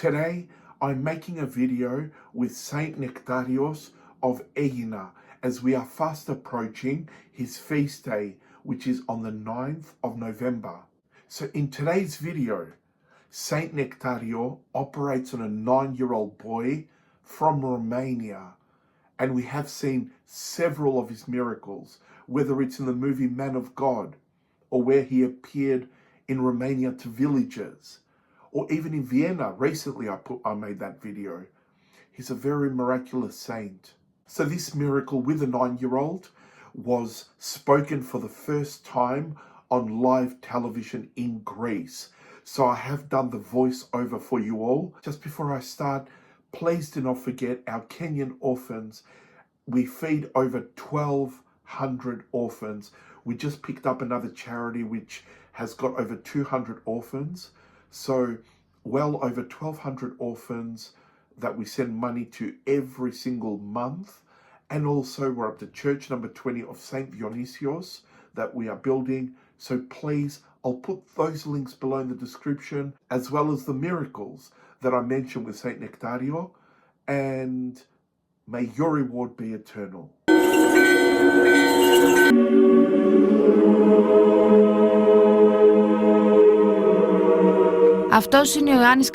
Today, I'm making a video with Saint Nektarios of AGNI as we are fast approaching his feast day, which is on the 9th of November. So in today's video, Saint Nektario operates on a 9-year-old boy from Romania, and we have seen several of his miracles, whether it's in the movie Man of God, or where he appeared in Romania to villagers, or even in Vienna. Recently I made that video. He's a very miraculous saint. So this miracle with a 9-year-old was spoken for the first time on live television in Greece. So I have done the voiceover for you all. Just before I start, please do not forget our Kenyan Orphans. We feed over 1,200 orphans. We just picked up another charity which has got over 200 orphans. So well over 1,200 orphans that we send money to every single month. And also we're up to church number 20 of St. Dionysios that we are building. So please, I'll put those links below in the description, as well as the miracles that I mentioned with Saint Nektario. And may your reward be eternal. Αυτός είναι ο Ιωάννης.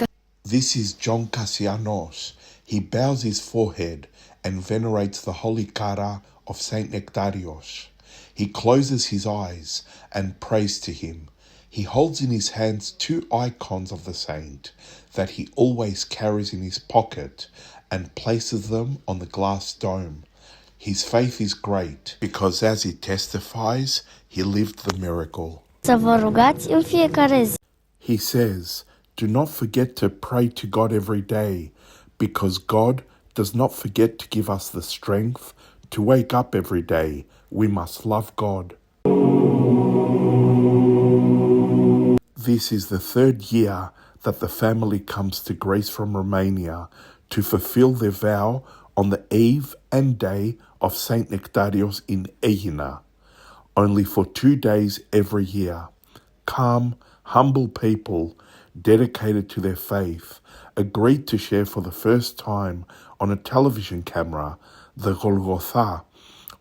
This is John Cassianos. He bows his forehead and venerates the holy cara of Saint Nektarios. He closes his eyes and prays to him. He holds in his hands 2 icons of the saint that he always carries in his pocket and places them on the glass dome. His faith is great because, as he testifies, he lived the miracle. He says, do not forget to pray to God every day, because God does not forget to give us the strength to wake up every day. We must love God. This is the 3rd year that the family comes to Greece from Romania to fulfill their vow on the eve and day of Saint Nektario in AGNI, only for 2 days every year. Calm, humble people dedicated to their faith agreed to share for the first time on a television camera the Golgotha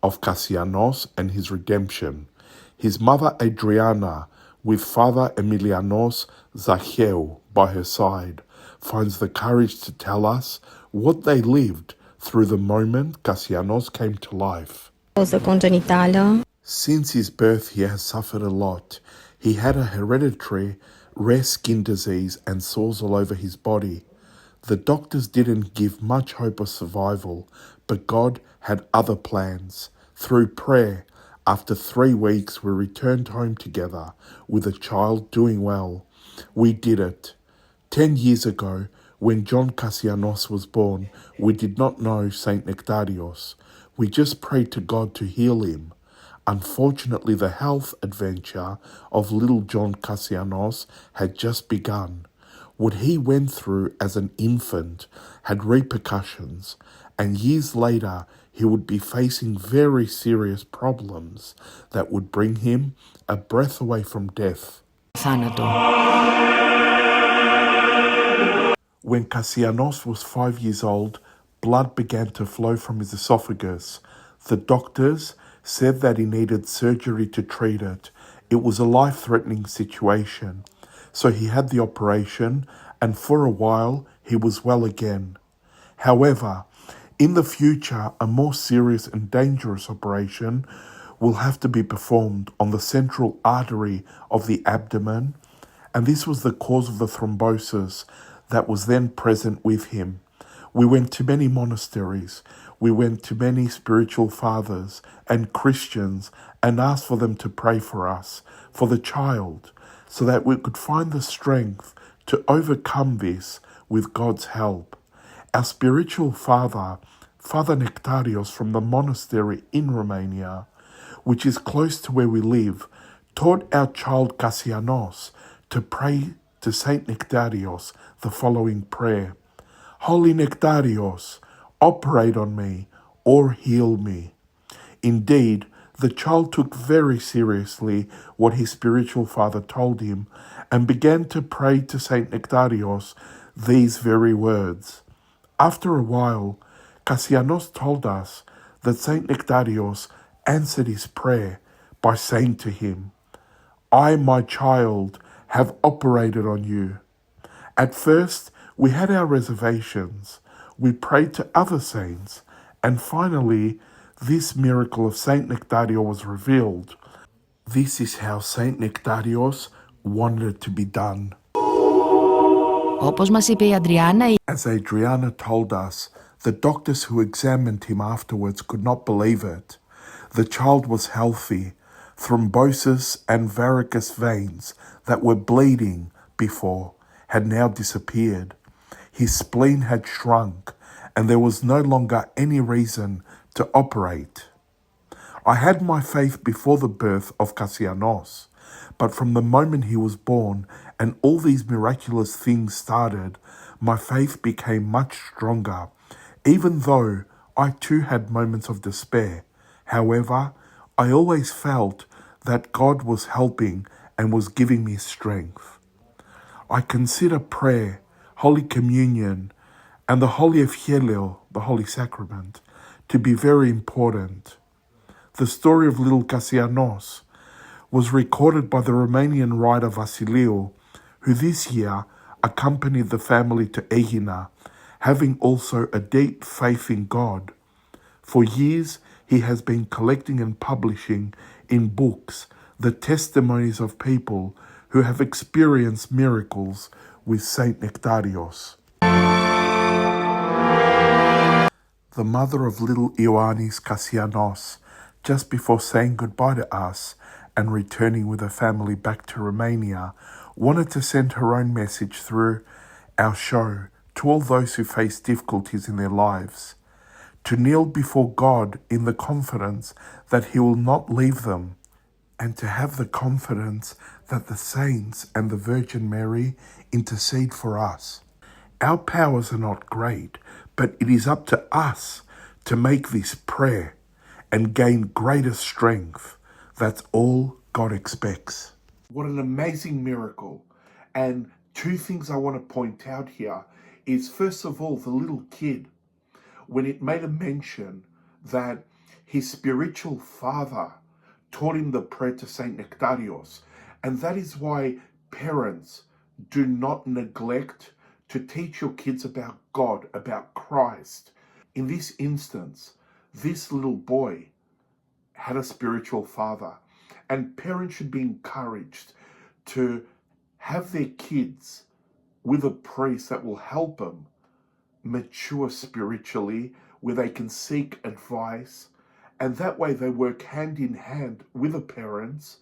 of Cassianos and his redemption. His mother Adriana, with Father Emilianos Zacheu by her side, finds the courage to tell us what they lived through the moment Cassianos came to life. Since his birth, he has suffered a lot. He had a hereditary rare skin disease and sores all over his body. The doctors didn't give much hope of survival, but God had other plans. Through prayer, after 3 weeks, we returned home together with a child doing well. We did it. 10 years ago, when John Cassianos was born, we did not know Saint Nektarios. We just prayed to God to heal him. Unfortunately, the health adventure of little John Cassianos had just begun. What he went through as an infant had repercussions, and years later he would be facing very serious problems that would bring him a breath away from death. When Cassianos was 5 years old, blood began to flow from his esophagus. The doctors said that he needed surgery to treat it. It was a life-threatening situation. So he had the operation, and for a while he was well again. However, in the future, a more serious and dangerous operation will have to be performed on the central artery of the abdomen, and this was the cause of the thrombosis that was then present with him. We went to many monasteries. We went to many spiritual fathers and Christians and asked for them to pray for us, for the child, so that we could find the strength to overcome this with God's help. Our spiritual father, Father Nektarios from the monastery in Romania, which is close to where we live, taught our child Cassianos to pray to Saint Nektarios the following prayer. Holy Nektarios, operate on me or heal me. Indeed, the child took very seriously what his spiritual father told him and began to pray to Saint Nektarios these very words. After a while, Cassianos told us that Saint Nektarios answered his prayer by saying to him, I, my child, have operated on you. At first, we had our reservations. We prayed to other saints, and finally, this miracle of Saint Nektario was revealed. This is how Saint Nektarios wanted it to be done. Όπως μας είπε η Αντριάννα, As Adriana told us, the doctors who examined him afterwards could not believe it. The child was healthy. Thrombosis and varicose veins that were bleeding before had now disappeared. His spleen had shrunk, and there was no longer any reason to operate. I had my faith before the birth of Cassianos, but from the moment he was born and all these miraculous things started, my faith became much stronger, even though I too had moments of despair. However, I always felt that God was helping and was giving me strength. I consider prayer, Holy Communion, and the Holy Evangelio, the Holy Sacrament, to be very important. The story of little Cassianos was recorded by the Romanian writer Vasiliu, who this year accompanied the family to AGNI, having also a deep faith in God. For years, he has been collecting and publishing in books the testimonies of people who have experienced miracles with Saint Nektarios. The mother of little Ioannis Cassianos, just before saying goodbye to us and returning with her family back to Romania, wanted to send her own message through our show to all those who face difficulties in their lives, to kneel before God in the confidence that He will not leave them, and to have the confidence that the saints and the Virgin Mary intercede for us. Our powers are not great, but it is up to us to make this prayer and gain greater strength. That's all God expects. What an amazing miracle. And two things I want to point out here is, first of all, the little kid, when it made a mention that his spiritual father taught him the prayer to Saint Nektarios. And that is why parents do not neglect to teach your kids about God, about Christ. In this instance, this little boy had a spiritual father, and parents should be encouraged to have their kids with a priest that will help them mature spiritually, where they can seek advice, and that way they work hand in hand with the parents,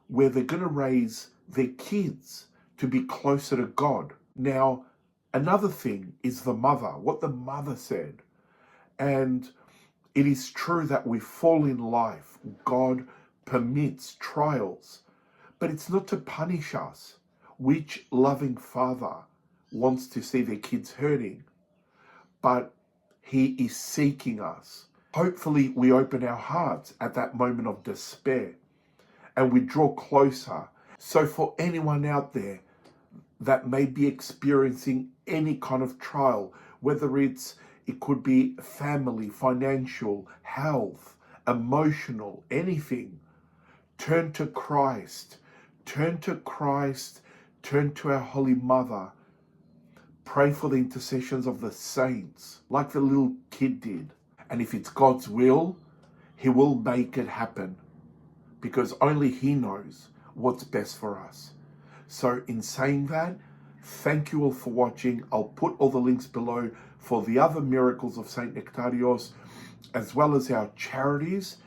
where they're going to raise their kids to be closer to God. Now, another thing is the mother, what the mother said. And it is true that we fall in life. God permits trials, but it's not to punish us. Which loving father wants to see their kids hurting? But He is seeking us. Hopefully we open our hearts at that moment of despair and we draw closer. So for anyone out there that may be experiencing any kind of trial, whether it could be family, financial, health, emotional, anything, turn to Christ. Turn to Christ. Turn to our Holy Mother. Pray for the intercessions of the saints, like the little kid did. And if it's God's will, He will make it happen, because only He knows what's best for us. So in saying that, thank you all for watching. I'll put all the links below for the other miracles of Saint Nektarios, as well as our charities.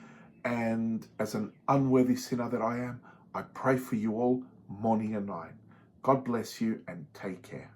And as an unworthy sinner that I am, I pray for you all morning and night. God bless you and take care.